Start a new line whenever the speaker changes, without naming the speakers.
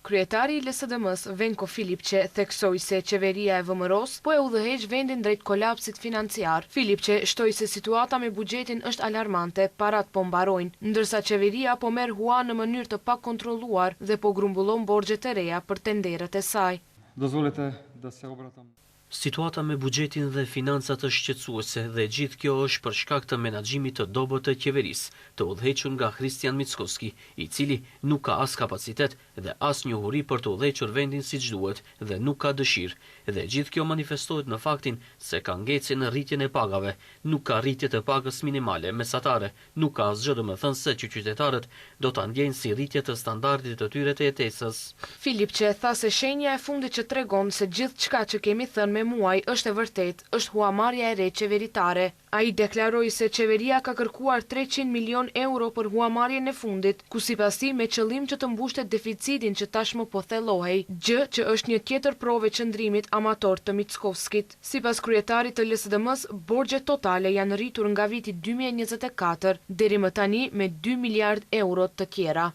Kryetari i LSDM-s Venko Filipçe theksoi se qeveria e VMRO-s po e udhëheq vendin drejt kolapsit financiar. Filipçe shtoi se situata me buxhetin është alarmante, parat po mbarojnë, ndërsa qeveria po merr hua në mënyrë të pakontrolluar dhe po grumbullon borxhe të reja për tenderët e saj.
Situata me buxhetin dhe financat është shqetësuese dhe gjithë kjo është për shkak të menaxhimit të dobët të qeverisë, të udhëhequr nga Christian Mickoski, i cili nuk ka as kapacitet dhe as njohuri për të udhëhequr vendin siç duhet dhe nuk ka dëshirë. Dhe gjithë kjo manifestohet në faktin se ka ngecje në rritjen e pagave, nuk ka rritje të pagës minimale mesatare, nuk ka asgjë domethënë se që qytetarët do ta ndjejnë si rritje të standardit të tyre të jetesës.
Filipçe tha se shenja e fundit që tregon se gjithçka që kemi thënë me muaj është e vërtet, është huamarrja e re qeveritare. Ai deklaroi se qeveria ka kërkuar 300 milion euro për huamarrjen e fundit, ku sipas tij me qëllim që të mbushte deficitin që tashmë po thellohej, gjë që është një tjetër provë qëndrimit amator të Mickoskit. Sipas kryetarit të LSDM-s, borxhet totale janë rritur nga viti 2024 deri më tani me 2 miliard euro të tjera.